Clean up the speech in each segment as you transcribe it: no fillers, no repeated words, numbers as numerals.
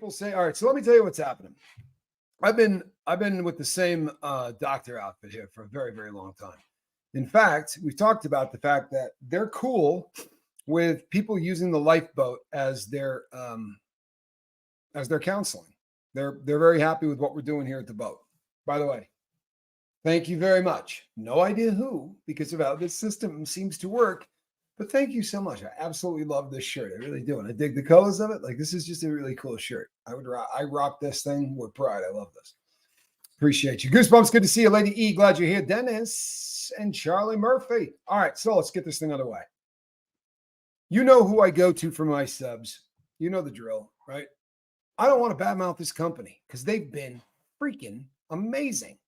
people say, all right, so let me tell you what's happening. I've been with the same doctor outfit here for a very, very long time. In fact, we've talked about the fact that they're cool with people using the lifeboat as their counseling. They're very happy with what we're doing here at the boat. By the way, thank you very much. No idea who, because of how this system seems to work. But thank you so much. I absolutely love this shirt. I really do. And I dig the colors of it. Like, this is just a really cool shirt. I rock this thing with pride. I love this. Appreciate you. Goosebumps. Good to see you, Lady E. Glad you're here. Dennis and Charlie Murphy. All right. So let's get this thing underway. You know who I go to for my subs. You know the drill, right? I don't want to badmouth this company because they've been freaking amazing,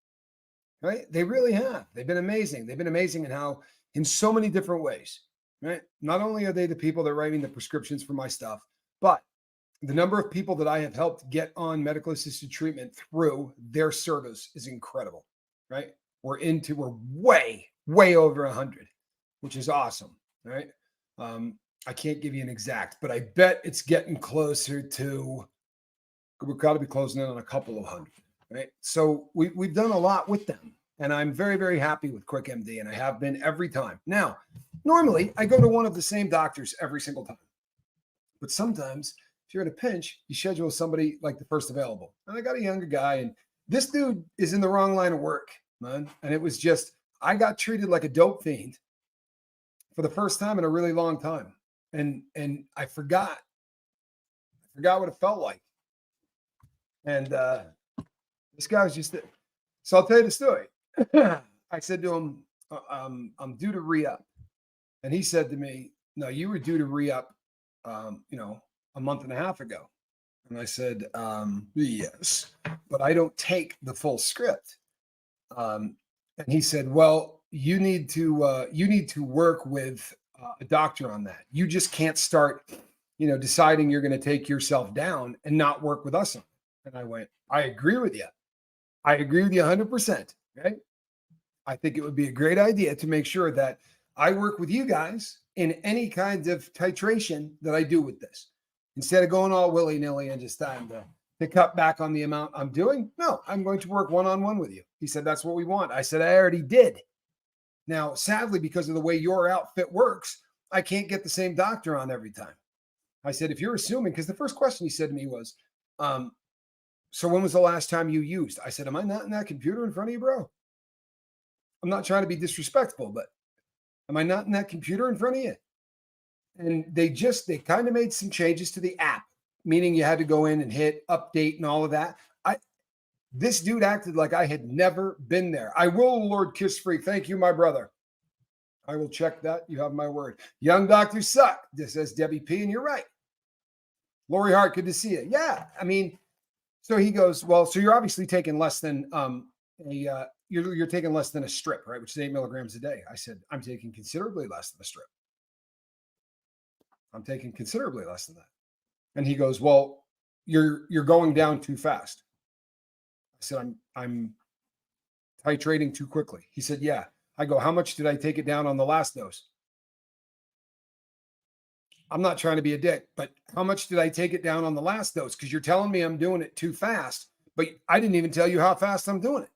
right? They really have. They've been amazing. They've been amazing in so many different ways. Right? Not only are they the people that write me the prescriptions for my stuff, but the number of people that I have helped get on medical assisted treatment through their service is incredible, right? We're way, way over 100, which is awesome, right? I can't give you an exact, but I bet it's getting closer to, we've got to be closing in on a couple of hundred, right? So we've done a lot with them. And I'm very, very happy with QuickMD, and I have been every time. Now, normally I go to one of the same doctors every single time. But sometimes if you're in a pinch, you schedule somebody like the first available. And I got a younger guy, and this dude is in the wrong line of work, man. And it was just, I got treated like a dope fiend for the first time in a really long time. And I forgot what it felt like. And this guy was just, so I'll tell you the story. I said to him, I'm due to re-up. And he said to me, no, you were due to re-up, a month and a half ago. And I said, yes, but I don't take the full script. And he said, well, you need to work with a doctor on that. You just can't start, deciding you're going to take yourself down and not work with us on it. And I went, I agree with you. I agree with you 100%. Right? I think it would be a great idea to make sure that I work with you guys in any kind of titration that I do with this. Instead of going all willy-nilly and just time to cut back on the amount I'm doing, no, I'm going to work one-on-one with you. He said, that's what we want. I said, I already did. Now, sadly, because of the way your outfit works, I can't get the same doctor on every time. I said, if you're assuming, because the first question he said to me was, so when was the last time you used? I said, am I not in that computer in front of you, bro? I'm not trying to be disrespectful, but am I not in that computer in front of you? And they kind of made some changes to the app, meaning you had to go in and hit update and all of that. This dude acted like I had never been there. I will, Lord Kiss Freak. Thank you, my brother. I will check that. You have my word. Young doctors suck. This says Debbie P, and you're right. Lori Hart, good to see you. Yeah, I mean, so he goes, well, so you're obviously taking less than you're taking less than a strip, right? Which is 8 milligrams a day. I said, I'm taking considerably less than a strip. I'm taking considerably less than that. And he goes, well, you're going down too fast. I said, I'm titrating too quickly. He said, yeah. I go, how much did I take it down on the last dose? I'm not trying to be a dick, but how much did I take it down on the last dose? Because you're telling me I'm doing it too fast, but I didn't even tell you how fast I'm doing it.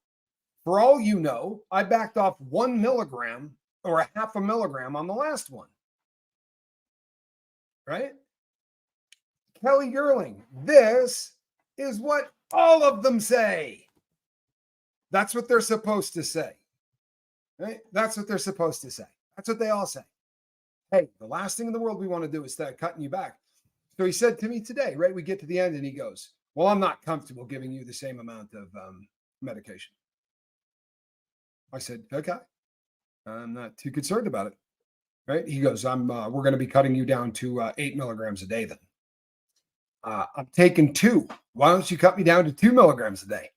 For all you know, I backed off 1 milligram or a half a milligram on the last one. Right? Kelly Gerling, this is what all of them say. That's what they're supposed to say. Right? That's what they're supposed to say. That's what they all say. Hey, the last thing in the world we want to do is start cutting you back. So he said to me today, right? We get to the end and he goes, well, I'm not comfortable giving you the same amount of medication. I said, okay, I'm not too concerned about it. Right? He goes, we're going to be cutting you down to 8 milligrams a day then. I'm taking 2. Why don't you cut me down to 2 milligrams a day?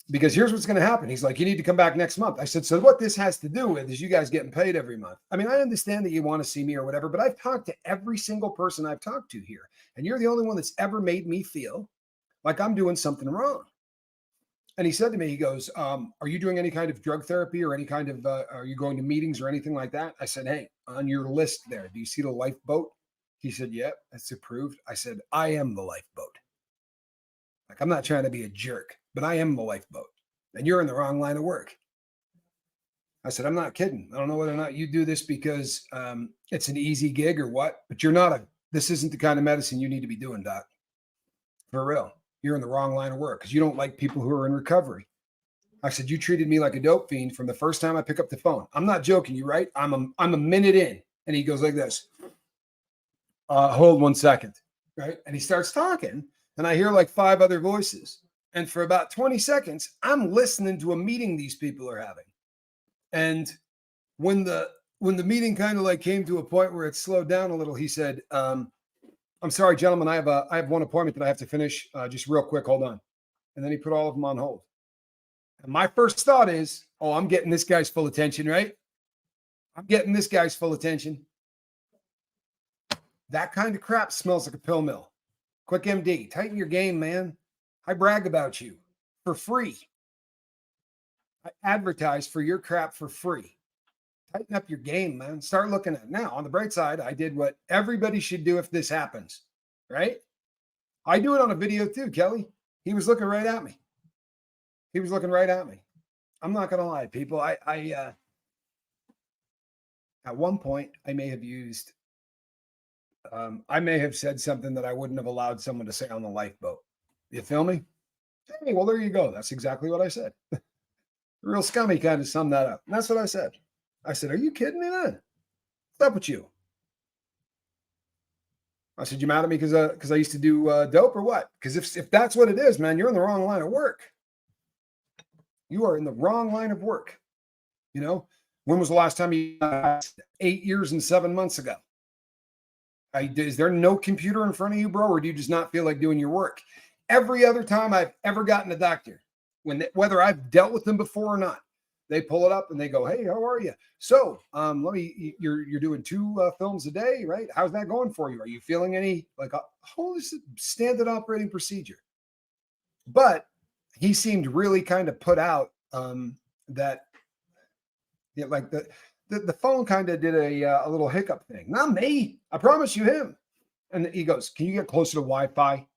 Because here's what's going to happen. He's like, you need to come back next month. I said, so what this has to do with is you guys getting paid every month. I mean, I understand that you want to see me or whatever, but I've talked to every single person I've talked to here. And you're the only one that's ever made me feel like I'm doing something wrong. And he said to me, he goes, are you doing any kind of drug therapy or any kind of, are you going to meetings or anything like that? I said, hey, on your list there, do you see the lifeboat? He said, yep, that's approved. I said, I am the lifeboat. Like, I'm not trying to be a jerk, but I am the lifeboat. And you're in the wrong line of work. I said, I'm not kidding. I don't know whether or not you do this because it's an easy gig or what, but this isn't the kind of medicine you need to be doing, Doc. For real. You're in the wrong line of work because you don't like people who are in recovery. I said, you treated me like a dope fiend from the first time I pick up the phone. I'm not joking you, right? I'm a minute in. And he goes like this. Hold 1 second. Right. And he starts talking. And I hear like 5 other voices. And for about 20 seconds, I'm listening to a meeting these people are having. And when the meeting kind of like came to a point where it slowed down a little, he said, I'm sorry, gentlemen, I have one appointment that I have to finish just real quick. Hold on. And then he put all of them on hold. And my first thought is, oh, I'm getting this guy's full attention, right? I'm getting this guy's full attention. That kind of crap smells like a pill mill. Quick MD, tighten your game, man. I brag about you for free. I advertise for your crap for free. Tighten up your game, man. Start looking at it. Now, on the bright side, I did what everybody should do if this happens, right? I do it on a video too, Kelly. He was looking right at me. I'm not going to lie, people. I at one point, I may have said something that I wouldn't have allowed someone to say on the lifeboat. You feel me? Hey, well, there you go. That's exactly what I said. Real scummy kind of summed that up. And that's what I said. I said, are you kidding me, man? What's up with you? I said, you mad at me because I used to do dope or what? Because if that's what it is, man, you're in the wrong line of work. You are in the wrong line of work. You know, when was the last time you 8 years and 7 months ago? Is there no computer in front of you, bro, or do you just not feel like doing your work? Every other time I've ever gotten a doctor, whether I've dealt with them before or not, they pull it up and they go, "Hey, how are you? So, you're doing 2 films a day, right? How's that going for you? Are you feeling any like this is standard operating procedure?" But he seemed really kind of put out that like the phone kind of did a little hiccup thing. Not me. I promise you him. And he goes, "Can you get closer to Wi-Fi?"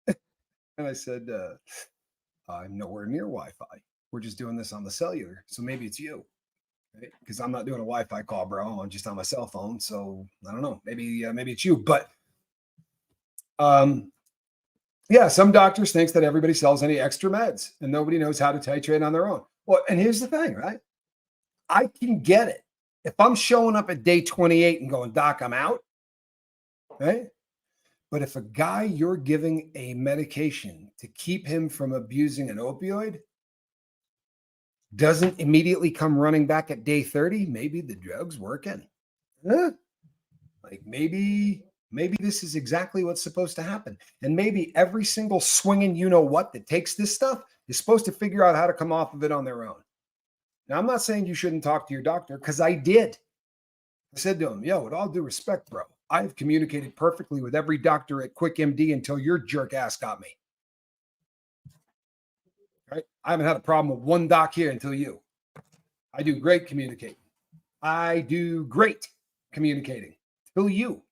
And I said, "I'm nowhere near Wi-Fi. We're just doing this on the cellular. So maybe it's you." Right? Because I'm not doing a Wi-Fi call, bro. I'm just on my cell phone. So I don't know. Maybe it's you. But yeah, some doctors think that everybody sells any extra meds and nobody knows how to titrate on their own. Well, and here's the thing, right? I can get it. If I'm showing up at day 28 and going, "Doc, I'm out," right? But if a guy you're giving a medication to keep him from abusing an opioid doesn't immediately come running back at day 30, maybe the drug's working. Huh? Like maybe this is exactly what's supposed to happen. And maybe every single swinging you-know-what that takes this stuff is supposed to figure out how to come off of it on their own. Now, I'm not saying you shouldn't talk to your doctor because I did. I said to him, "Yo, with all due respect, bro, I've communicated perfectly with every doctor at Quick MD until your jerk ass got me. Right? I haven't had a problem with one doc here until you. I do great communicating. Till you.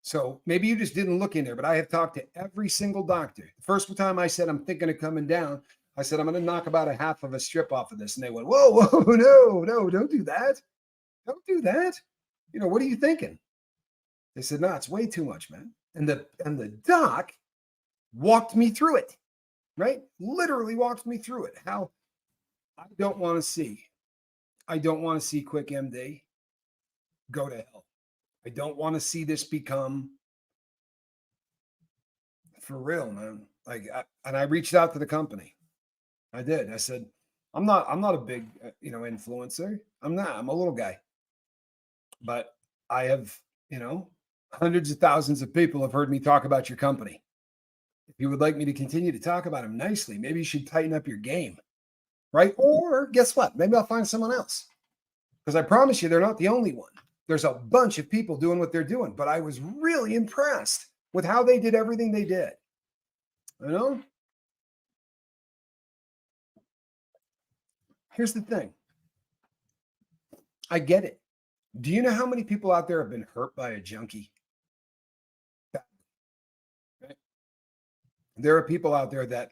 So maybe you just didn't look in there, but I have talked to every single doctor. The first time I said, I'm thinking of coming down, I said, I'm going to knock about a half of a strip off of this. And they went, whoa, no, don't do that. Don't do that. What are you thinking? They said, no, it's way too much, man. And the doc walked me through it, right? Literally walked me through it. How I don't want to see Quick MD go to hell. I don't want to see this become for real, man. And I reached out to the company. I did. I said, I'm not a big, influencer. I'm not. I'm a little guy. But I have, hundreds of thousands of people have heard me talk about your company. If you would like me to continue to talk about them nicely, maybe you should tighten up your game, right? Or guess what? Maybe I'll find someone else. Because I promise you, they're not the only one. There's a bunch of people doing what they're doing. But I was really impressed with how they did everything they did. Here's the thing. I get it. Do you know how many people out there have been hurt by a junkie? There are people out there that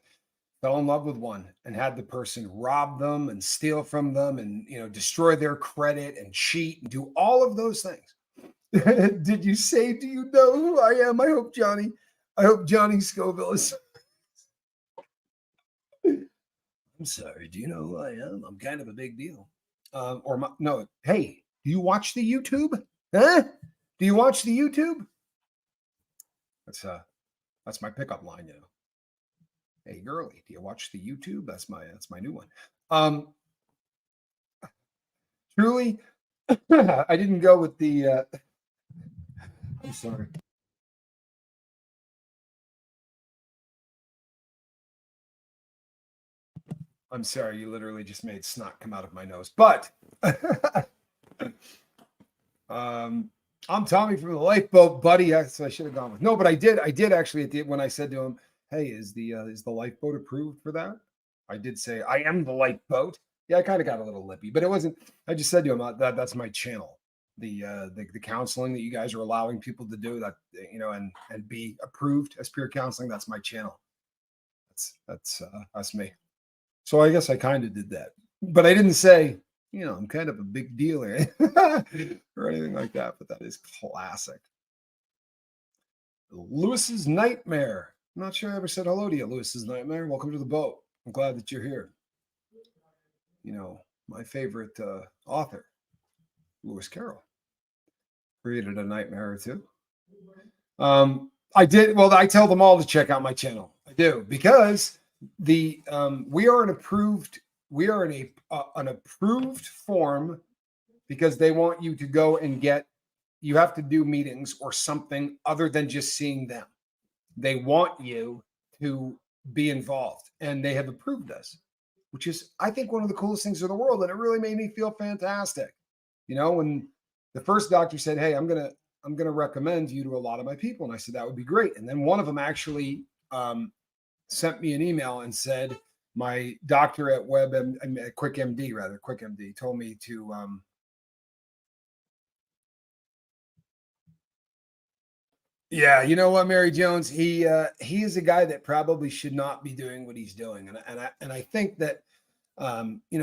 fell in love with one and had the person rob them and steal from them and destroy their credit and cheat and do all of those things. Did you say, do you know who I am? I hope Johnny Scoville is. I'm sorry, do you know who I am? I'm kind of a big deal. No, hey, do you watch the YouTube? Huh? Do you watch the YouTube? That's my pickup line, Hey, girly, do you watch the YouTube? That's my new one. Truly, I didn't go with the. I'm sorry. I'm sorry. You literally just made snot come out of my nose. But I'm Tommy from the Lifeboat, buddy. That's what I should have gone with. No, but I did actually when I said to him, "Hey, is the Lifeboat approved for that?" I did say I am the Lifeboat. Yeah, I kind of got a little lippy, but it wasn't. I just said to him that's my channel. The counseling that you guys are allowing people to do that, and be approved as peer counseling. That's my channel. That's me. So I guess I kind of did that, but I didn't say, I'm kind of a big deal or anything like that. But that is classic. Lewis's Nightmare. I'm not sure I ever said hello to you, Lewis's Nightmare. Welcome to the boat. I'm glad that you're here. My favorite author, Lewis Carroll, created a nightmare or two. I did. Well, I tell them all to check out my channel. I do, because we are an approved form, because they want you to go and you have to do meetings or something other than just seeing them. They want you to be involved, and they have approved us, which is, I think, one of the coolest things in the world. And it really made me feel fantastic. When the first doctor said, "Hey, I'm going to recommend you to a lot of my people." And I said, that would be great. And then one of them actually sent me an email and said, my doctor at QuickMD told me to, yeah, you know what, Mary Jones, he is a guy that probably should not be doing what he's doing. And I think that,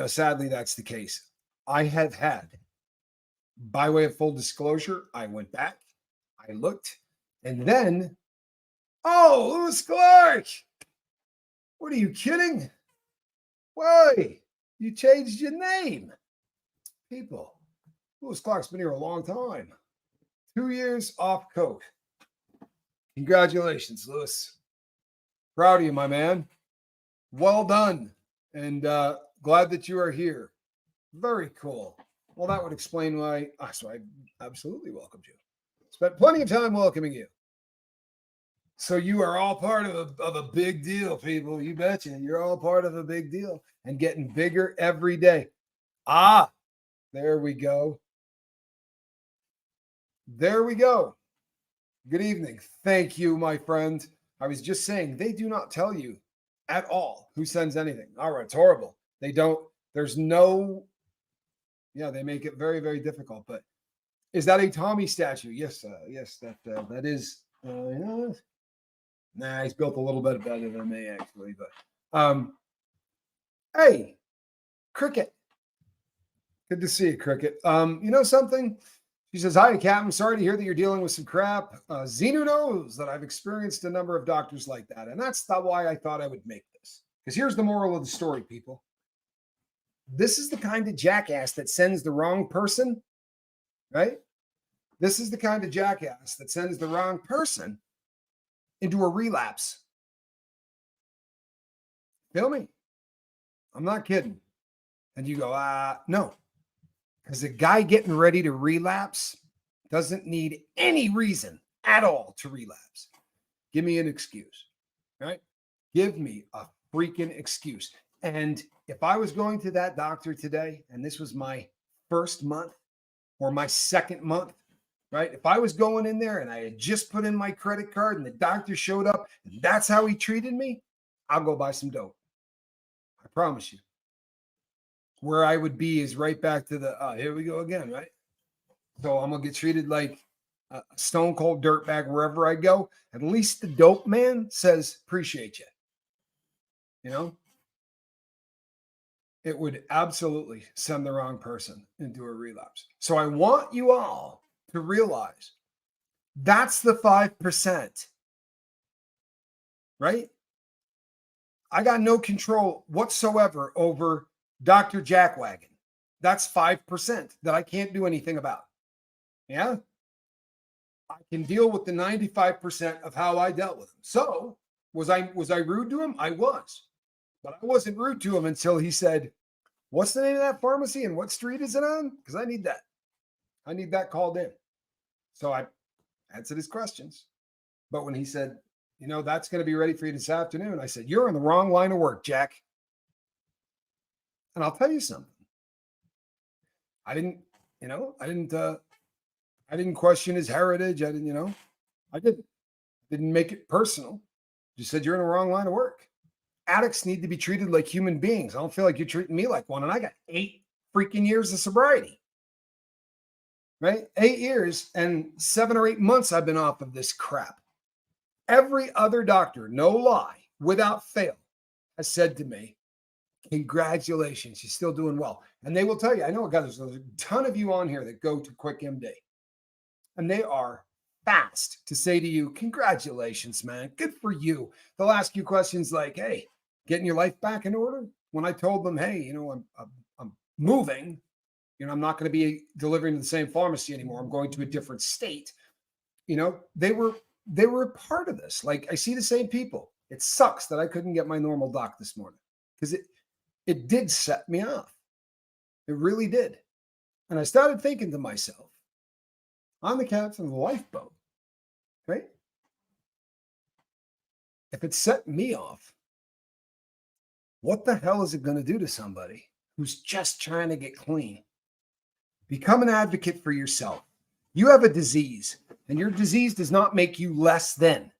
sadly that's the case. I have had, by way of full disclosure, I went back, I looked, and then, oh, Lewis Clark, what are you kidding? Why? You changed your name. People, Lewis Clark's been here a long time. 2 years off coke. Congratulations, Lewis. Proud of you, my man. Well done. And glad that you are here. Very cool. Well, that would explain why. So I absolutely welcomed you. Spent plenty of time welcoming you. So you are all part of a big deal, people. You betcha. You're all part of a big deal and getting bigger every day. There we go. There we go. Good evening. Thank you, my friend. I was just saying, they do not tell you at all who sends anything. All right, it's horrible. They don't. There's no. Yeah, they make it very, very difficult. But is that a Tommy statue? Yes, yes, that is. Nah, he's built a little bit better than me, actually. But hey, Cricket. Good to see you, Cricket. You know something? She says, "Hi, Captain. Sorry to hear that you're dealing with some crap. Xenu knows that I've experienced a number of doctors like that. And that's why I thought I would make this. Because here's the moral of the story, people. This is the kind of jackass that sends the wrong person, right? This is the kind of jackass that sends the wrong person into a relapse. Feel me? I'm not kidding." And you go, no. Because a guy getting ready to relapse doesn't need any reason at all to relapse. Give me an excuse, right? Give me a freaking excuse. And if I was going to that doctor today, and this was my first month or my second month, right? If I was going in there and I had just put in my credit card and the doctor showed up and that's how he treated me, I'll go buy some dope. I promise you. Where I would be is right back to the, here we go again, right? So I'm going to get treated like a stone cold dirtbag wherever I go, at least the dope man says, appreciate you. You know, it would absolutely send the wrong person into a relapse. So I want you all to realize that's the 5%, right? I got no control whatsoever over Dr. Jackwagon. That's 5% that I can't do anything about. Yeah. I can deal with the 95% of how I dealt with him. So was I rude to him? I was. But I wasn't rude to him until he said, what's the name of that pharmacy and what street is it on? Because I need that. I need that called in. So I answered his questions. But when he said, that's going to be ready for you this afternoon, I said, you're in the wrong line of work, Jack. And I'll tell you something. I didn't question his heritage. I didn't make it personal. Just said, you're in the wrong line of work. Addicts need to be treated like human beings. I don't feel like you're treating me like one. And I got 8 freaking years of sobriety, right? 8 years and 7 or 8 months I've been off of this crap. Every other doctor, no lie, without fail, has said to me, congratulations, you're still doing well. And they will tell you, I know, guys, there's a ton of you on here that go to Quick MD, and they are fast to say to you, congratulations, man. Good for you. They'll ask you questions like, hey, getting your life back in order? When I told them, hey, I'm moving, I'm not going to be delivering to the same pharmacy anymore. I'm going to a different state. They were a part of this. Like, I see the same people. It sucks that I couldn't get my normal doc this morning because it did set me off. It really did. And I started thinking to myself, I'm the captain of the lifeboat, right? If it set me off, what the hell is it going to do to somebody who's just trying to get clean? Become an advocate for yourself. You have a disease, and your disease does not make you less than.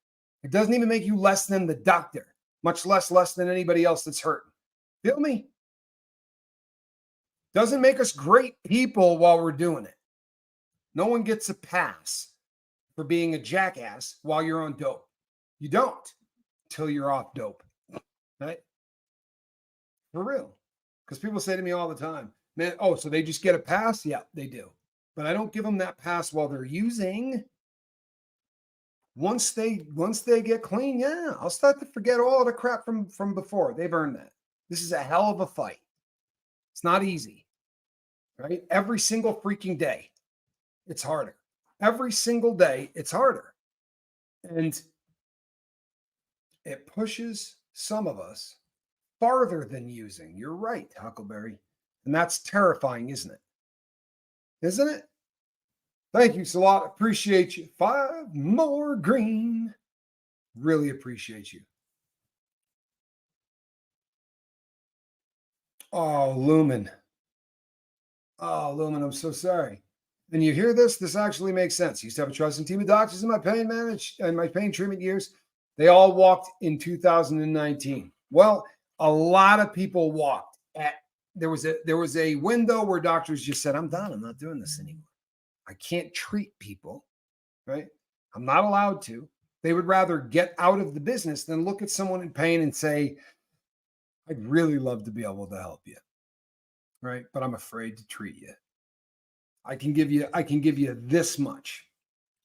It doesn't even make you less than the doctor, much less than anybody else that's hurting. Feel me? Doesn't make us great people while we're doing it. No one gets a pass for being a jackass while you're on dope. You don't until you're off dope, right? For real. Because people say to me all the time, man, so they just get a pass? Yeah, they do. But I don't give them that pass while they're using. Once they get clean, yeah, I'll start to forget all the crap from before. They've earned that. This is a hell of a fight. It's not easy, right? Every single freaking day, it's harder. Every single day, it's harder. And it pushes some of us farther than using. You're right, Huckleberry. And that's terrifying, isn't it? Isn't it? Thank you, Salat. Appreciate you. 5 more green. Really appreciate you. Oh, Lumen. Oh, Lumen, I'm so sorry. And you hear this? This actually makes sense. I used to have a trusting team of doctors in my pain treatment years. They all walked in 2019. Well, a lot of people walked. There was a window where doctors just said, I'm done. I'm not doing this anymore. I can't treat people, right? I'm not allowed to. They would rather get out of the business than look at someone in pain and say, I'd really love to be able to help you, right? But I'm afraid to treat you. I can give you this much.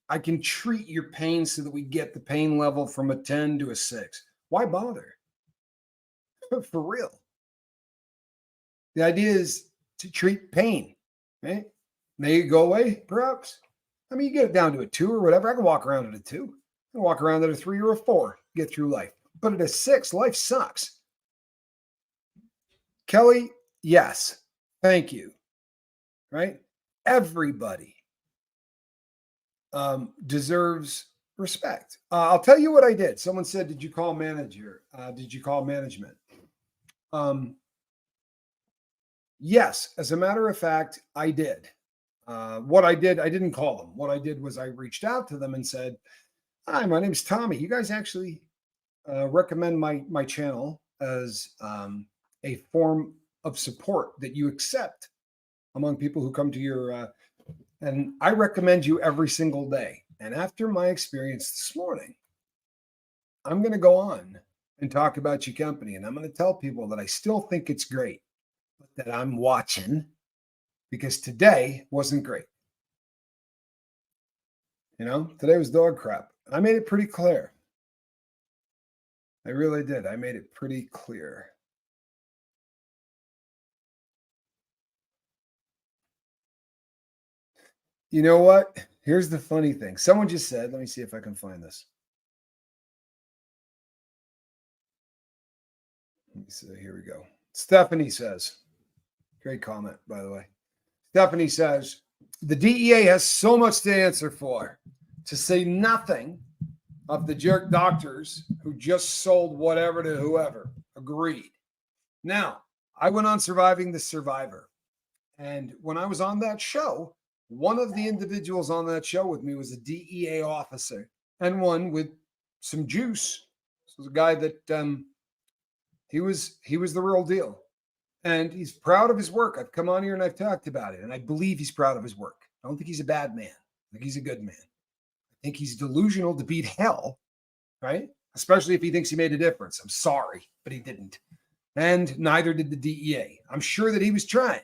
I can treat your pain so that we get the pain level from a 10 to a 6. Why bother? For real. The idea is to treat pain, right? May it go away, perhaps. I mean, you get it down to a 2 or whatever. I can walk around at a 2. I can walk around at a 3 or a 4, get through life. But at a 6, life sucks. Kelly, yes. Thank you. Right? Everybody deserves respect. I'll tell you what I did. Someone said, did you call manager? Did you call management? Yes, as a matter of fact, I did. What I did, I didn't call them. What I did was I reached out to them and said, hi, my name's Tommy. You guys actually recommend my channel as a form of support that you accept among people who come to your And I recommend you every single day. And after my experience this morning, I'm going to go on and talk about your company. And I'm going to tell people that I still think it's great, but that I'm watching because today wasn't great. Today was dog crap. I made it pretty clear. I really did. I made it pretty clear. You know what? Here's the funny thing. Someone just said, let me see if I can find this. Let me see. Here we go. Stephanie says, great comment, by the way. Stephanie says, the DEA has so much to answer for, to say nothing of the jerk doctors who just sold whatever to whoever. Agreed. Now, I went on Surviving the Survivor. And when I was on that show, one of the individuals on that show with me was a DEA officer and one with some juice. This was a guy that he was the real deal. And he's proud of his work. I've come on here and I've talked about it. And I believe he's proud of his work. I don't think he's a bad man. I think he's a good man. I think he's delusional to beat hell, right? Especially if he thinks he made a difference. I'm sorry, but he didn't. And neither did the DEA. I'm sure that he was trying.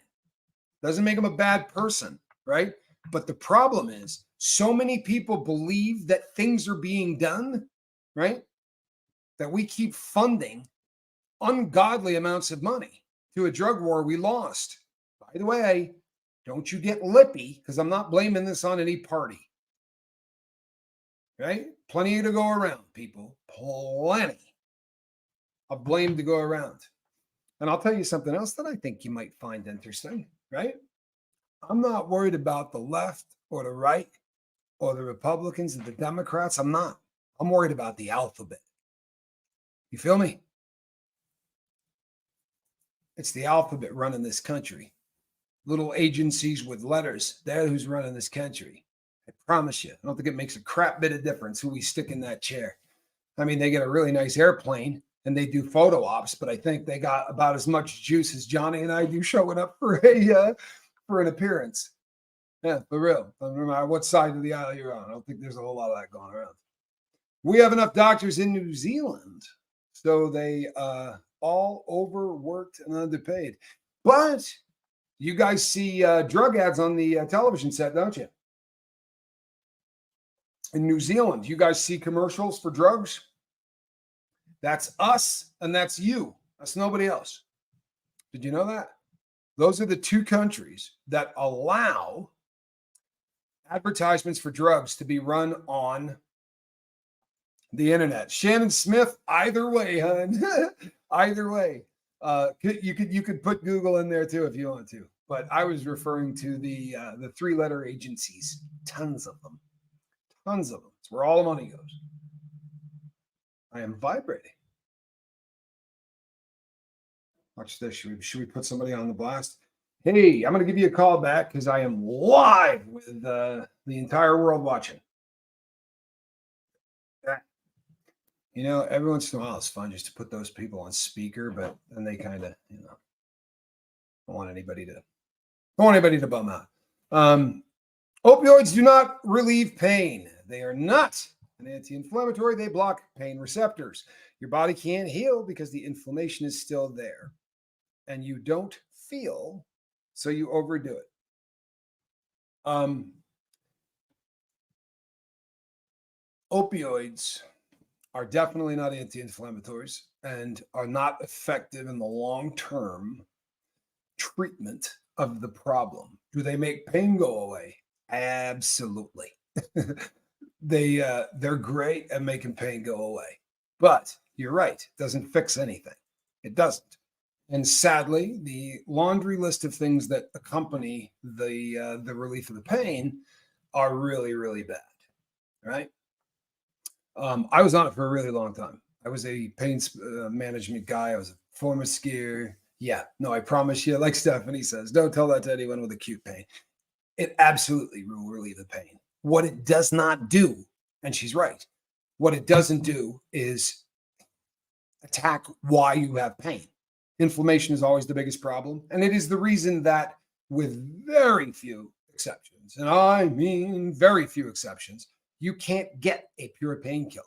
Doesn't make him a bad person, right? But the problem is so many people believe that things are being done, right? That we keep funding ungodly amounts of money to a drug war we lost. By the way, don't you get lippy, because I'm not blaming this on any party. Right? Plenty to go around, people. Plenty of blame to go around. And I'll tell you something else that I think you might find interesting, right? I'm not worried about the left or the right or the Republicans and the Democrats. I'm not. I'm worried about the alphabet. You feel me? It's the alphabet running this country. Little agencies with letters. They're who's running this country. I promise you. I don't think it makes a crap bit of difference who we stick in that chair. I mean, they get a really nice airplane and they do photo ops, but I think they got about as much juice as Johnny and I do showing up for an appearance. Yeah, for real. No matter what side of the aisle you're on, I don't think there's a whole lot of that going around. We have enough doctors in New Zealand, so they all overworked and underpaid. But you guys see drug ads on the television set, don't you? In New Zealand, you guys see commercials for drugs? That's us and that's you. That's nobody else. Did you know that? Those are the two countries that allow advertisements for drugs to be run on the internet. Shannon Smith, either way, hon. Either way. You could put Google in there too if you want to. But I was referring to the 3-letter agencies. Tons of them. Tons of them. It's where all the money goes. I am vibrating. Watch this. Should we put somebody on the blast? Hey, I'm going to give you a call back because I am live with the entire world watching. You know, every once in a while it's fun just to put those people on speaker, but then they kind of, don't want anybody to bum out. Opioids do not relieve pain. They are not an anti-inflammatory. They block pain receptors. Your body can't heal because the inflammation is still there. And you don't feel, so you overdo it. Opioids are definitely not anti-inflammatories and are not effective in the long-term treatment of the problem. Do they make pain go away? Absolutely. They're great at making pain go away. But you're right, it doesn't fix anything. It doesn't. And sadly, the laundry list of things that accompany the relief of the pain are really, really bad, right? I was on it for a really long time. I was a pain management guy. I was a former skier. Yeah, no, I promise you, like Stephanie says, don't tell that to anyone with acute pain. It absolutely will relieve the pain. What it does not do, and she's right, what it doesn't do is attack why you have pain. Inflammation is always the biggest problem. And it is the reason that with very few exceptions, and I mean very few exceptions, you can't get a pure painkiller.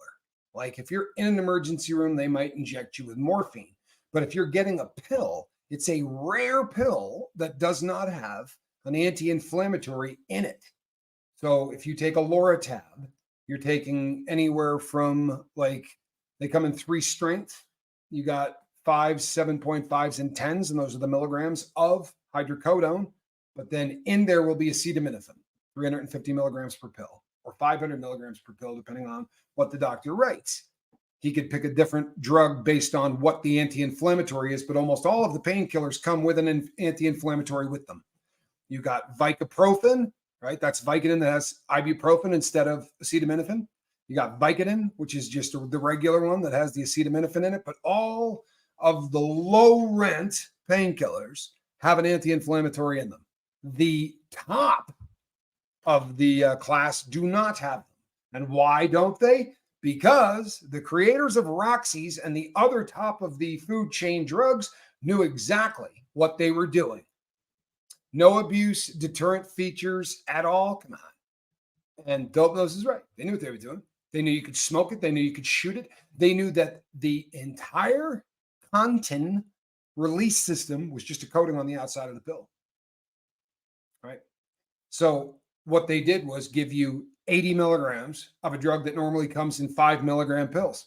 Like if you're in an emergency room, they might inject you with morphine. But if you're getting a pill, it's a rare pill that does not have an anti-inflammatory in it. So if you take a Loratab, you're taking anywhere from like, they come in 3 strengths. You got 5, 7.5s, and 10s, and those are the milligrams of hydrocodone. But then in there will be acetaminophen, 350 milligrams per pill, or 500 milligrams per pill, depending on what the doctor writes. He could pick a different drug based on what the anti-inflammatory is, but almost all of the painkillers come with an anti-inflammatory with them. You got Vicaprofen, right? That's Vicodin that has ibuprofen instead of acetaminophen. You got Vicodin, which is just the regular one that has the acetaminophen in it. But all of the low rent painkillers have an anti-inflammatory in them. The top of the class do not have them. And why don't they? Because the creators of Roxy's and the other top of the food chain drugs knew exactly what they were doing. No abuse deterrent features at all. Come on. And Dope knows is right. They knew what they were doing. They knew you could smoke it. They knew you could shoot it. They knew that the entire contin release system was just a coating on the outside of the pill. Right? So what they did was give you 80 milligrams of a drug that normally comes in 5 milligram pills.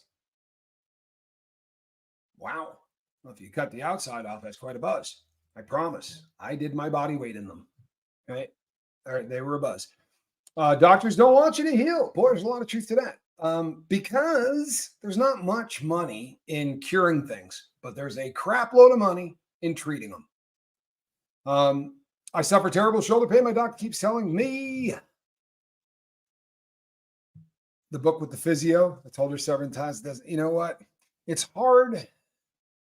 Wow. Well, if you cut the outside off, that's quite a buzz. I promise. I did my body weight in them. Right? All right, they were a buzz. Doctors don't want you to heal. Boy, there's a lot of truth to that. Because there's not much money in curing things, but there's a crap load of money in treating them. I suffer terrible shoulder pain. My doctor keeps telling me. The book with the physio, I told her several times, you know what? It's hard.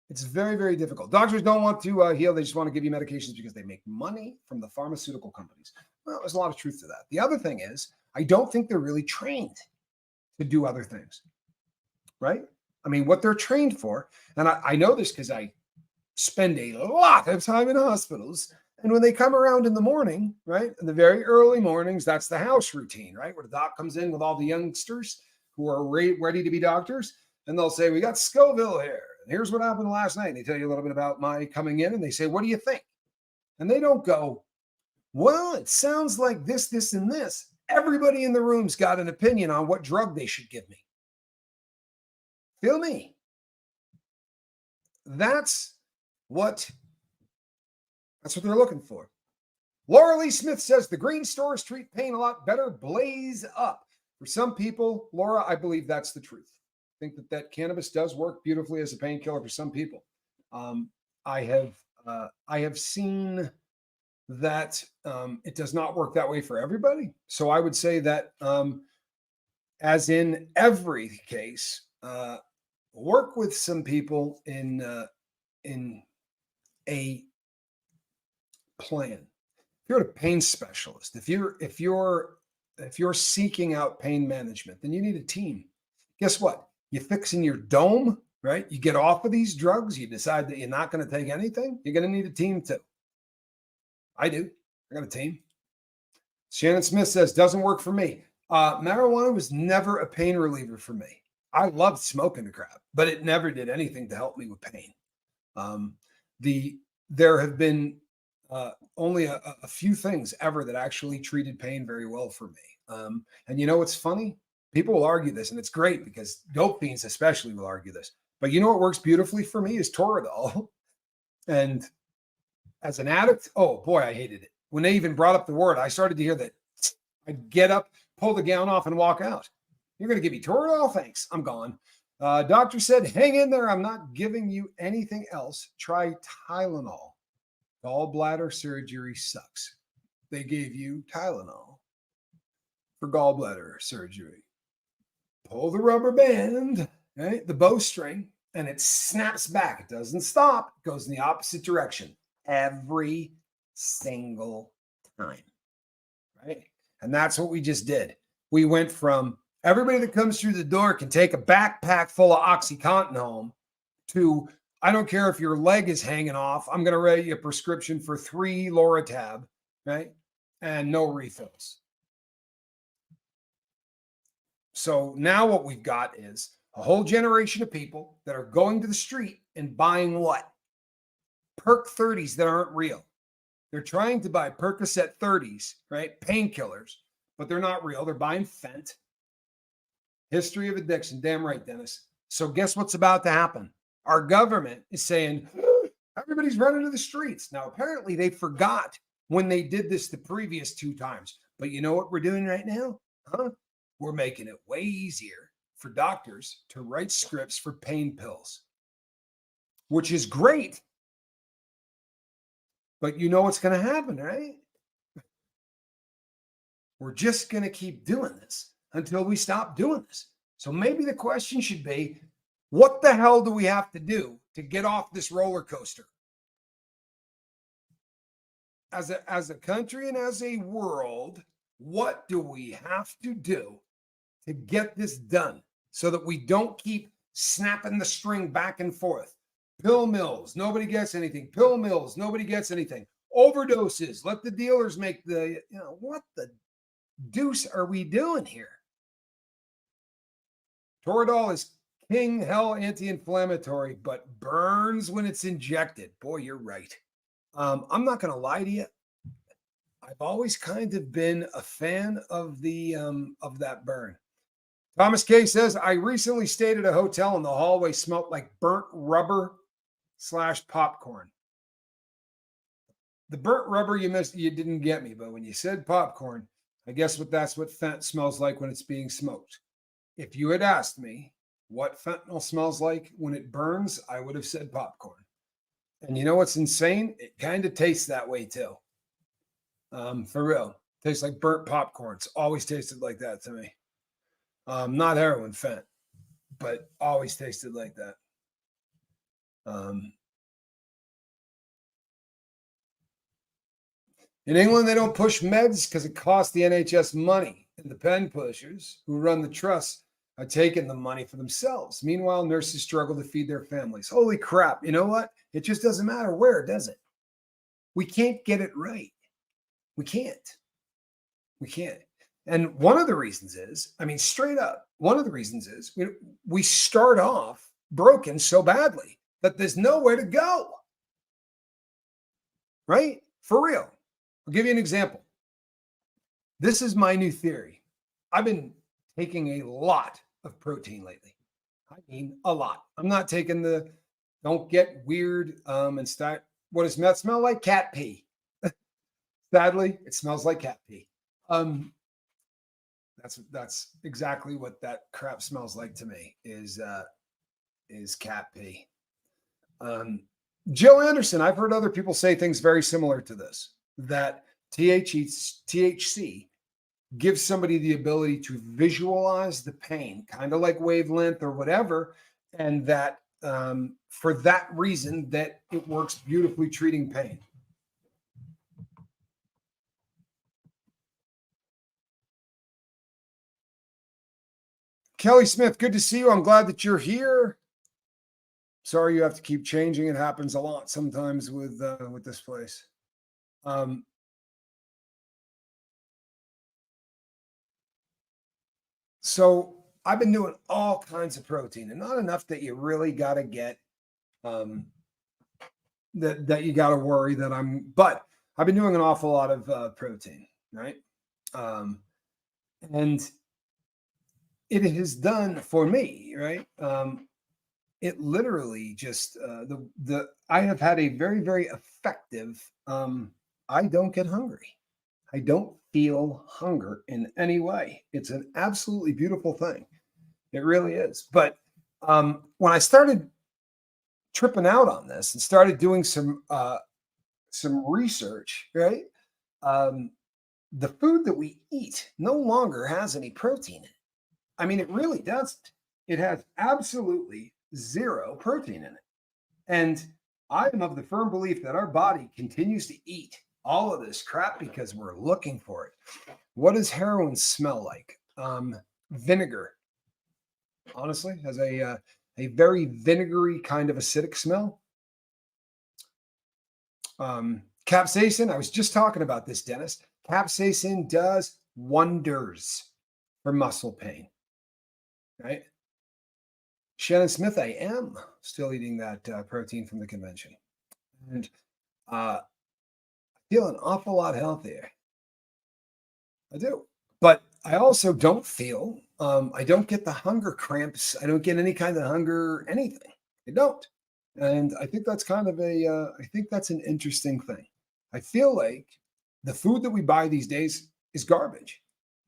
It's very, very difficult. Doctors don't want to heal. They just want to give you medications because they make money from the pharmaceutical companies. Well, there's a lot of truth to that. The other thing is, I don't think they're really trained to do other things, right? I mean, what they're trained for, and I know this because I spend a lot of time in hospitals. And when they come around in the morning, right, in the very early mornings, that's the house routine, right, where the doc comes in with all the youngsters who are ready to be doctors, and they'll say, we got Scoville here, and here's what happened last night. And they tell you a little bit about my coming in, and they say, what do you think? And they don't go, well, it sounds like this, this, and this. Everybody in the room's got an opinion on what drug they should give me. Feel me? That's what they're looking for. Laura Lee Smith says the green stores treat pain a lot better. Blaze up. For some people, Laura, I believe that's the truth. I think that cannabis does work beautifully as a painkiller for some people. I have seen that it does not work that way for everybody. So I would say that, as in every case, work with some people in a plan. If you're a pain specialist, if you're seeking out pain management, then you need a team. Guess what? You fixing your dome, right? You get off of these drugs, you decide that you're not going to take anything, you're going to need a team too. I do. I got a team. Shannon Smith says, doesn't work for me. Marijuana was never a pain reliever for me. I loved smoking the crap, but it never did anything to help me with pain. There have been only a few things ever that actually treated pain very well for me. And you know what's funny? People will argue this, and it's great because dope fiends especially will argue this. But you know what works beautifully for me is Toradol. And as an addict, oh boy, I hated it. When they even brought up the word, I started to hear that. I'd get up, pull the gown off, and walk out. You're going to give me Toradol? Thanks. I'm gone. Doctor said, hang in there. I'm not giving you anything else. Try Tylenol. Gallbladder surgery sucks. They gave you Tylenol for gallbladder surgery. Pull the rubber band, right? The bowstring, and it snaps back. It doesn't stop. It goes in the opposite direction every single time, right? And that's what we just did. We went from everybody that comes through the door can take a backpack full of OxyContin home to, I don't care if your leg is hanging off, I'm going to write you a prescription for 3 Loratab, right? and no refills. So now what we've got is a whole generation of people that are going to the street and buying what? Perk 30s that aren't real. They're trying to buy Percocet 30s, right? Painkillers, but they're not real. They're buying fent. History of addiction. Damn right, Dennis. So guess what's about to happen? Our government is saying everybody's running to the streets. Now, apparently they forgot when they did this the previous 2 times. But you know what we're doing right now? Huh? We're making it way easier for doctors to write scripts for pain pills, which is great. But you know what's going to happen, right? We're just going to keep doing this until we stop doing this. So maybe the question should be, what the hell do we have to do to get off this roller coaster? As a country and as a world, what do we have to do to get this done so that we don't keep snapping the string back and forth? Pill mills, nobody gets anything. Pill mills, nobody gets anything. Overdoses, let the dealers make the, what the deuce are we doing here? Toradol is king hell anti-inflammatory, but burns when it's injected. Boy, you're right. I'm not going to lie to you. I've always kind of been a fan of the of that burn. Thomas K says, I recently stayed at a hotel and the hallway smelled like burnt rubber / popcorn. The burnt rubber you missed, you didn't get me, but when you said popcorn, I guess that's what fent smells like when it's being smoked. If you had asked me what fentanyl smells like when it burns, I would have said popcorn. And you know what's insane? It kind of tastes that way too. For real. Tastes like burnt popcorn. It's always tasted like that to me. Not heroin fent, but always tasted like that. In England, they don't push meds because it costs the NHS money. And the pen pushers who run the trusts are taking the money for themselves. Meanwhile, nurses struggle to feed their families. Holy crap. You know what? It just doesn't matter where, does it? We can't get it right. We can't. And one of the reasons is, straight up, one of the reasons is we start off broken so badly that there's nowhere to go. Right? For real. I'll give you an example. This is my new theory. I've been taking a lot of protein lately. I mean, a lot. I'm not taking don't get weird and start. What does that smell like? Cat pee. Sadly, it smells like cat pee. That's exactly what that crap smells like to me is cat pee. Jill Anderson, I've heard other people say things very similar to this, that THC gives somebody the ability to visualize the pain, kind of like wavelength or whatever, and that for that reason that it works beautifully treating pain. Kelly Smith, good to see you. I'm glad that you're here. Sorry you have to keep changing. It happens a lot sometimes with this place. So I've been doing all kinds of protein, and not enough that you really got to get that you got to worry that but I've been doing an awful lot of protein, right? And it has done for me, right? It literally just I have had a very, very effective. I don't get hungry. I don't feel hunger in any way. It's an absolutely beautiful thing. It really is. But when I started tripping out on this and started doing some research, right? The food that we eat no longer has any protein in it. It really doesn't. It has absolutely zero protein in it. And I am of the firm belief that our body continues to eat all of this crap because we're looking for it. What does heroin smell like? Vinegar. Honestly, has a very vinegary kind of acidic smell. Capsaicin, I was just talking about this, Dennis. Capsaicin does wonders for muscle pain, right? Shannon Smith, I am still eating that protein from the convention, and I feel an awful lot healthier. I do. But I also don't feel, I don't get the hunger cramps. I don't get any kind of hunger, anything. I don't. And I think that's kind of I think that's an interesting thing. I feel like the food that we buy these days is garbage.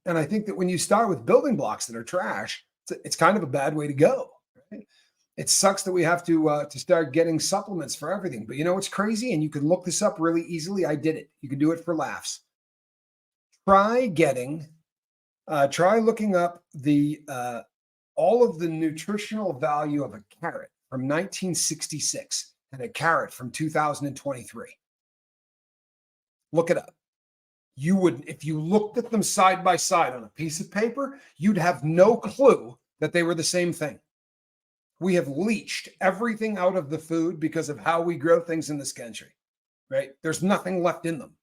And I think that when you start with building blocks that are trash, it's kind of a bad way to go. Right? It sucks that we have to start getting supplements for everything. But you know what's crazy? And you can look this up really easily. I did it. You can do it for laughs. Try getting try looking up the all of the nutritional value of a carrot from 1966 and a carrot from 2023. Look it up. You would, if you looked at them side by side on a piece of paper, you'd have no clue that they were the same thing. We have leached everything out of the food because of how we grow things in this country, right? There's nothing left in them.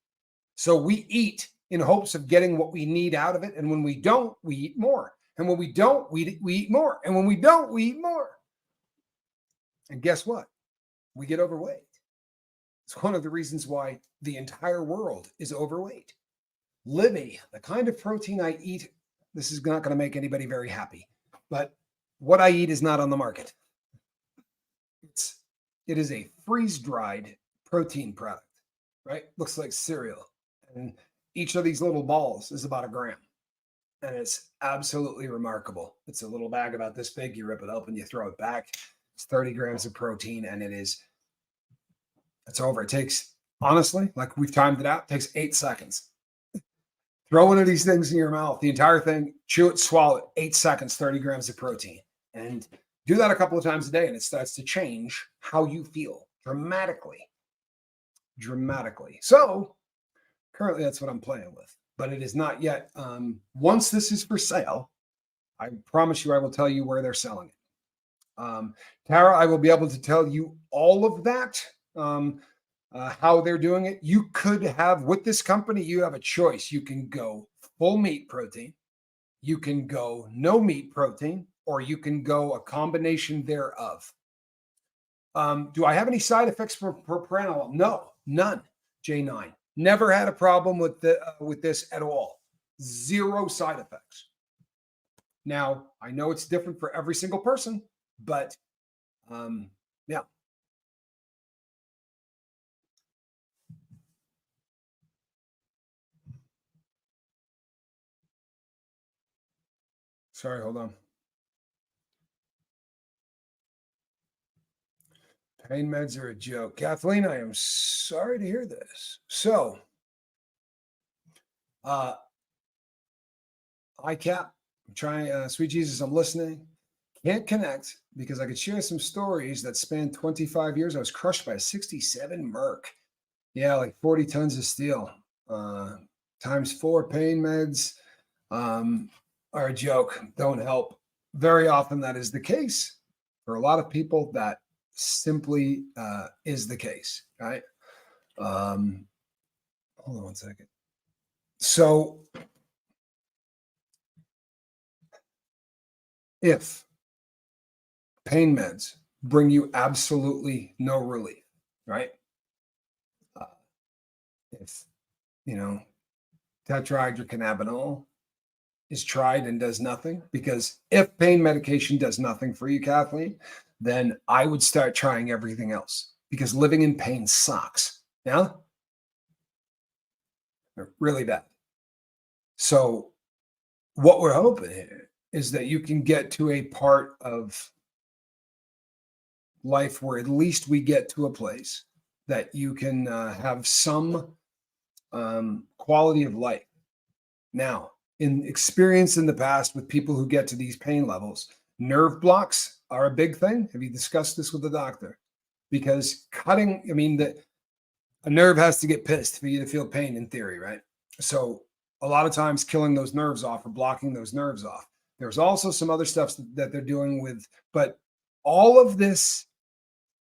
So we eat in hopes of getting what we need out of it. And when we don't, we eat more. And when we don't, we eat more. And when we don't, we eat more. And guess what? We get overweight. It's one of the reasons why the entire world is overweight. Libby, the kind of protein I eat, this is not going to make anybody very happy, but what I eat is not on the market. It is a freeze-dried protein product, right? Looks like cereal. And each of these little balls is about 1 gram. And it's absolutely remarkable. It's a little bag about this big. You rip it open, you throw it back. It's 30 grams of protein, and it's over. It takes, honestly, like we've timed it out, it takes 8 seconds. Throw one of these things in your mouth, the entire thing, chew it, swallow it, 8 seconds, 30 grams of protein. And do that a couple of times a day, and it starts to change how you feel dramatically. Dramatically. So currently, that's what I'm playing with, but it is not yet. Once this is for sale, I promise you I will tell you where they're selling it. Tara, I will be able to tell you all of that, how they're doing it. You could have, with this company, you have a choice. You can go full meat protein, you can go no meat protein, or you can go a combination thereof. Do I have any side effects for propranolol? No, none. J9. Never had a problem with this at all. 0 side effects. Now, I know it's different for every single person, but yeah. Sorry, hold on. Pain meds are a joke. Kathleen, I am sorry to hear this. So, ICAP, I'm trying, sweet Jesus, I'm listening. Can't connect because I could share some stories that span 25 years. I was crushed by a 67 Merc. Yeah, like 40 tons of steel. Times 4 pain meds are a joke, don't help. Very often that is the case. For a lot of people, that simply is the case, right? Hold on one second. So if pain meds bring you absolutely no relief, right? If, tetrahydrocannabinol is tried and does nothing, because if pain medication does nothing for you, Kathleen, then I would start trying everything else because living in pain sucks. Yeah. Really bad. So what we're hoping here is that you can get to a part of life where at least we get to a place that you can have some quality of life. Now, in experience in the past with people who get to these pain levels, nerve blocks are a big thing. Have you discussed this with the doctor? Because cutting, a nerve has to get pissed for you to feel pain in theory, right? So a lot of times killing those nerves off or blocking those nerves off. There's also some other stuff that they're doing with, but all of this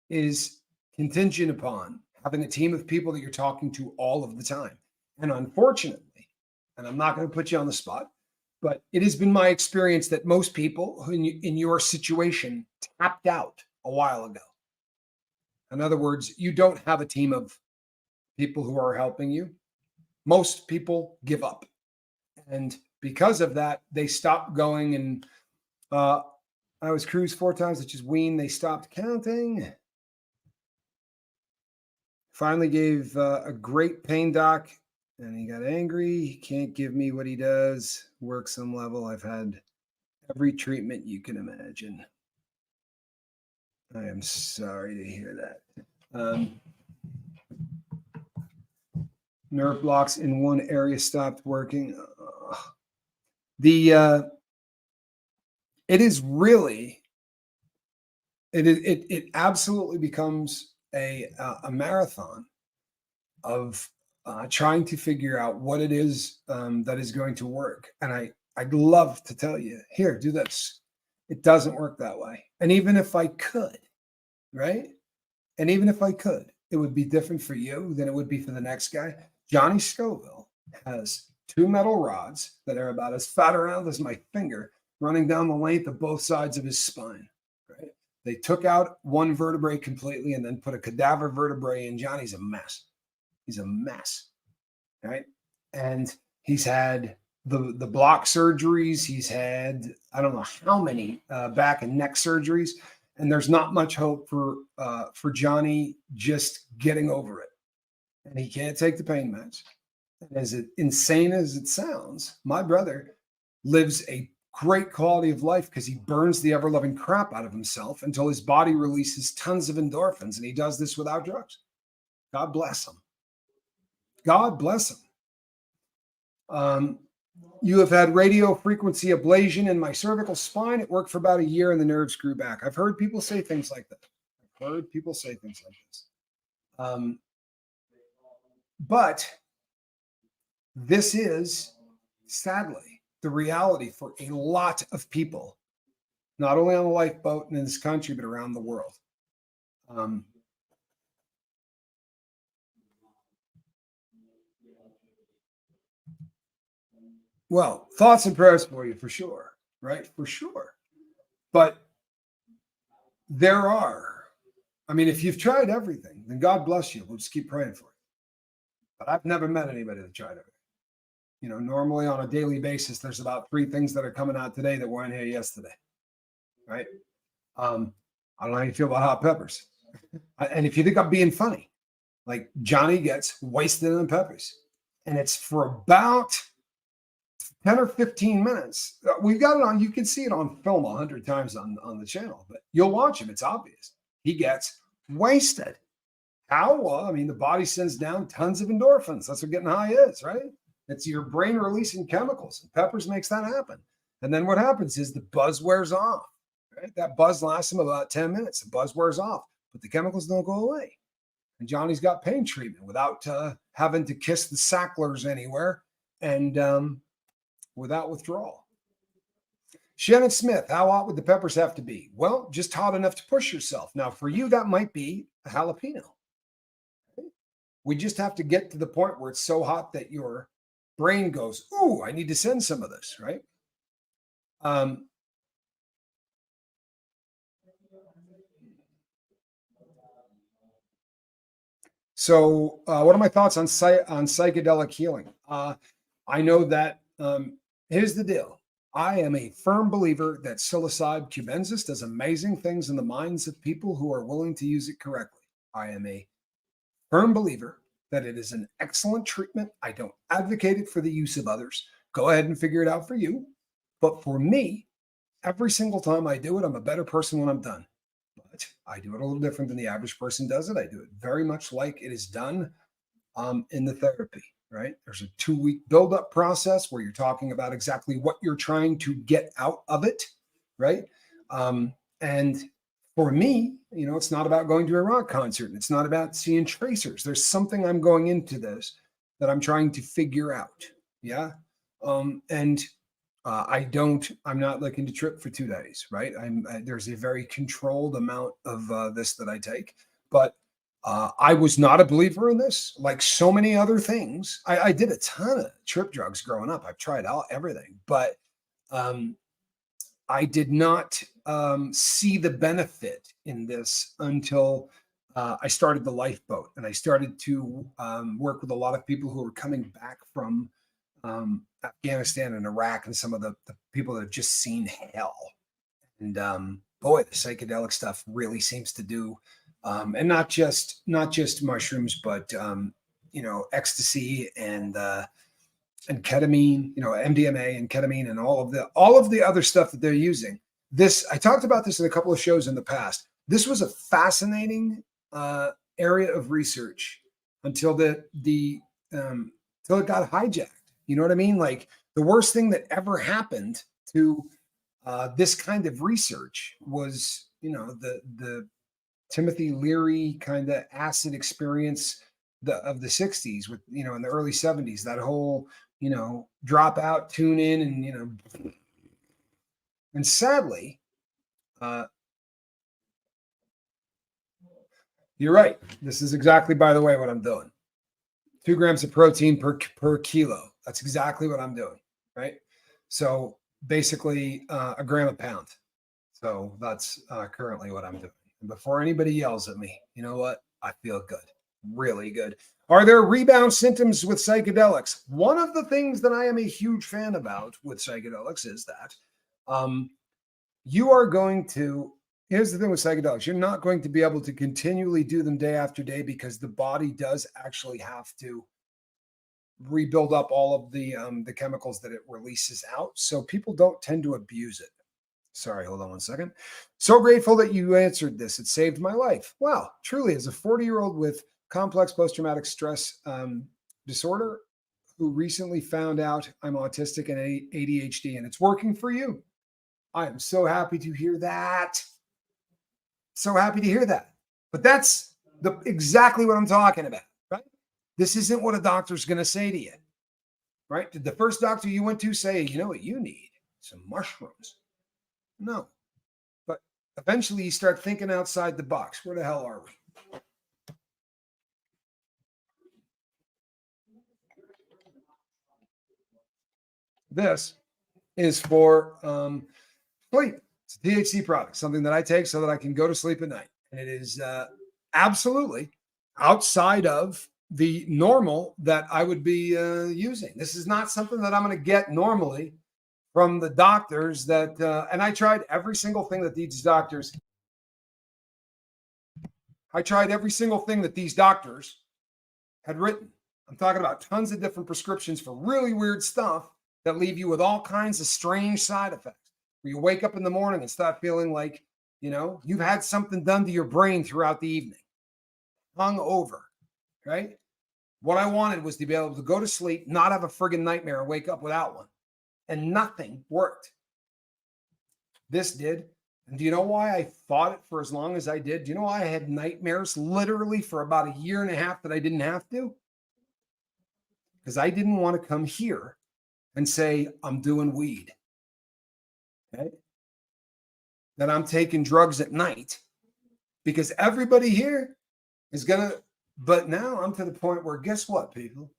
is contingent upon having a team of people that you're talking to all of the time. And unfortunately, and I'm not going to put you on the spot, but it has been my experience that most people in your situation tapped out a while ago. In other words, you don't have a team of people who are helping you. Most people give up. And because of that, they stopped going. And I was cruised 4 times, which is wean. They stopped counting. Finally gave a great pain doc, and he got angry. He can't give me what he does. Work some level. I've had every treatment you can imagine. I am sorry to hear that. Nerve blocks in one area stopped working. It is really, it absolutely becomes a marathon of trying to figure out what it is that is going to work. And I'd love to tell you, here, do this. It doesn't work that way. And even if I could, right? And even if I could, it would be different for you than it would be for the next guy. Johnny Scoville has 2 metal rods that are about as fat around as my finger running down the length of both sides of his spine, right? They took out one vertebrae completely and then put a cadaver vertebrae in. Johnny's a mess. He's a mess, right? And he's had the block surgeries. He's had, I don't know how many back and neck surgeries. And there's not much hope for Johnny just getting over it. And he can't take the pain meds. And as insane as it sounds, my brother lives a great quality of life because he burns the ever-loving crap out of himself until his body releases tons of endorphins. And he does this without drugs. God bless him. God bless him. You have had radio frequency ablation in my cervical spine. It worked for about a year and the nerves grew back. I've heard people say things like that. But this is, sadly, the reality for a lot of people, not only on the lifeboat and in this country, but around the world. Well, thoughts and prayers for you, for sure, right? For sure. But there are, I mean, if you've tried everything, then God bless you. We'll just keep praying for you. But I've never met anybody that tried everything. You know, normally on a daily basis, there's about 3 things that are coming out today that weren't here yesterday, right? I don't know how you feel about hot peppers. And if you think I'm being funny, like Johnny gets wasted on peppers. And it's for about 10 or 15 minutes. We've got it on, you can see it on film 100 times on the channel, but you'll watch him. It's obvious. He gets wasted. How? Well, I mean, the body sends down tons of endorphins. That's what getting high is, right? It's your brain releasing chemicals. And peppers makes that happen. And then what happens is the buzz wears off, right? That buzz lasts him about 10 minutes. The buzz wears off, but the chemicals don't go away. And Johnny's got pain treatment without having to kiss the sacklers anywhere and without withdrawal. Shannon Smith, how hot would the peppers have to be? Well, just hot enough to push yourself. Now, for you, that might be a jalapeno. We just have to get to the point where it's so hot that your brain goes, ooh, I need to send some of this, right? So what are my thoughts on psychedelic healing? I know that here's the deal. I am a firm believer that psilocybe cubensis does amazing things in the minds of people who are willing to use it correctly. I am a firm believer that it is an excellent treatment. I don't advocate it for the use of others. Go ahead and figure it out for you. But for me, every single time I do it, I'm a better person when I'm done. But I do it a little different than the average person does it. I do it very much like it is done in the therapy, right? There's a 2-week build-up process where you're talking about exactly what you're trying to get out of it, right? And for me, you know, it's not about going to a rock concert. And it's not about seeing tracers. There's something I'm going into this that I'm trying to figure out. Yeah. I'm not looking to trip for 2 days, right? There's a very controlled amount of this that I take, but I was not a believer in this, like so many other things. I did a ton of trip drugs growing up. I've tried everything, but um, I did not see the benefit in this until I started the lifeboat, and I started to work with a lot of people who were coming back from Afghanistan and Iraq, and some of the people that have just seen hell. And boy, the psychedelic stuff really seems to do, and not just mushrooms, but ecstasy and ketamine, MDMA and ketamine and all of the other stuff that they're using. This I talked about this in a couple of shows in the past. This was a fascinating area of research until until it got hijacked. You know what I mean? Like the worst thing that ever happened to this kind of research was, the Timothy Leary kind of acid experience of the 60s with, in the early 70s, that whole, drop out, tune in, and, and sadly, uh, you're right. This is exactly, by the way, what I'm doing. 2 grams of protein per kilo. That's exactly what I'm doing. Right. So basically a gram a pound. So that's currently what I'm doing. And before anybody yells at me, you know what? I feel good, really good. Are there rebound symptoms with psychedelics? One of the things that I am a huge fan about with psychedelics is that you are going to, here's the thing with psychedelics, you're not going to be able to continually do them day after day because the body does actually have to rebuild up all of the chemicals that it releases out. So people don't tend to abuse it. Sorry, hold on one second. So grateful that you answered this. It saved my life. Wow, truly, as a 40-year-old with complex post-traumatic stress disorder who recently found out I'm autistic and ADHD, and it's working for you. I am so happy to hear that. So happy to hear that. But that's exactly what I'm talking about, right? This isn't what a doctor's going to say to you, right? Did the first doctor you went to say, you know what you need? Some mushrooms. No. But eventually you start thinking outside the box. Where the hell are we? This is for sleep. It's a THC product, something that I take so that I can go to sleep at night. And it is absolutely outside of the normal that I would be using. This is not something that I'm going to get normally from the doctors and I tried every single thing that these doctors had written. I'm talking about tons of different prescriptions for really weird stuff that leave you with all kinds of strange side effects. Where you wake up in the morning and start feeling like, you've had something done to your brain throughout the evening, hung over, right? What I wanted was to be able to go to sleep, not have a friggin' nightmare, and wake up without one. And nothing worked. This did. And do you know why I fought it for as long as I did? Do you know why I had nightmares literally for about a year and a half that I didn't have to? Because I didn't want to come here and say, I'm doing weed. Okay? That I'm taking drugs at night. Because everybody here is going to, but now I'm to the point where, guess what, people?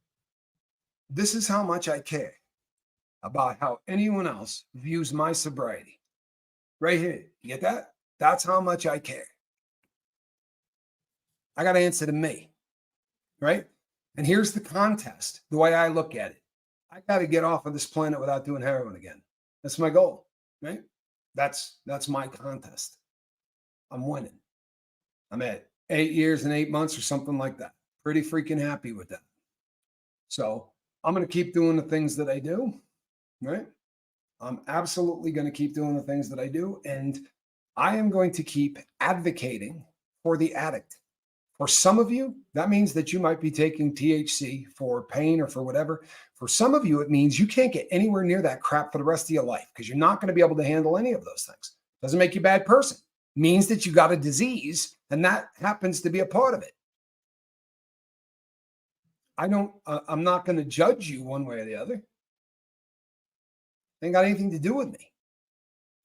This is how much I care about how anyone else views my sobriety. Right here. You get that? That's how much I care. I got to answer to me. Right? And here's the contest, the way I look at it. I got to get off of this planet without doing heroin again. That's my goal, right? That's my contest. I'm winning. I'm at 8 years and 8 months or something like that. Pretty freaking happy with that. So I'm going to keep doing the things that I do, right? I'm absolutely going to keep doing the things that I do. And I am going to keep advocating for the addict. For some of you, that means that you might be taking THC for pain or for whatever. For some of you, it means you can't get anywhere near that crap for the rest of your life because you're not going to be able to handle any of those things. Doesn't make you a bad person. Means that you got a disease, and that happens to be a part of it. I'm not going to judge you one way or the other. Ain't got anything to do with me.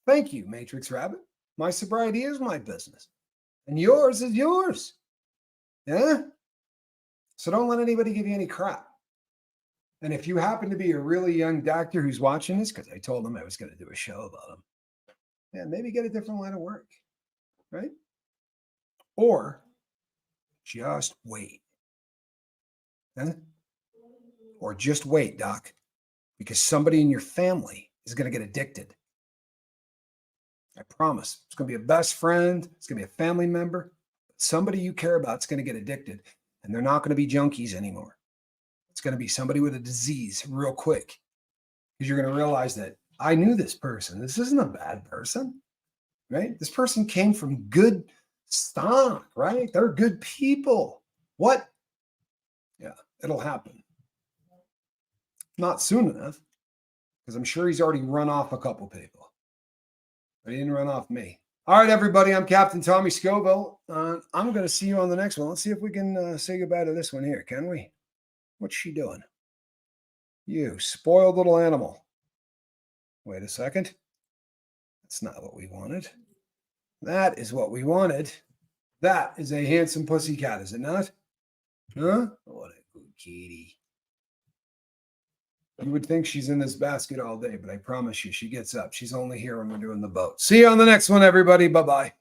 Thank you, Matrix Rabbit. My sobriety is my business, and yours is yours. Yeah? So don't let anybody give you any crap. And if you happen to be a really young doctor who's watching this, because I told him I was going to do a show about him, yeah, maybe get a different line of work, right? Or just wait. Huh? Or just wait, doc, because somebody in your family is going to get addicted. I promise. It's going to be a best friend. It's going to be a family member. Somebody you care about is going to get addicted, and they're not going to be junkies anymore. It's going to be somebody with a disease real quick, because you're going to realize that I knew this person. This isn't a bad person, right? This person came from good stock, right? They're good people. What? Yeah, it'll happen. Not soon enough, because I'm sure he's already run off a couple people. But he didn't run off me. All right, everybody, I'm Captain Tommy Scoville. I'm going to see you on the next one. Let's see if we can say goodbye to this one here, can we? What's she doing? You spoiled little animal. Wait a second. That's not what we wanted. That is what we wanted. That is a handsome pussycat, is it not? Huh? What a good kitty. You would think she's in this basket all day, but I promise you, she gets up. She's only here when we're doing the boat. See you on the next one, everybody. Bye-bye.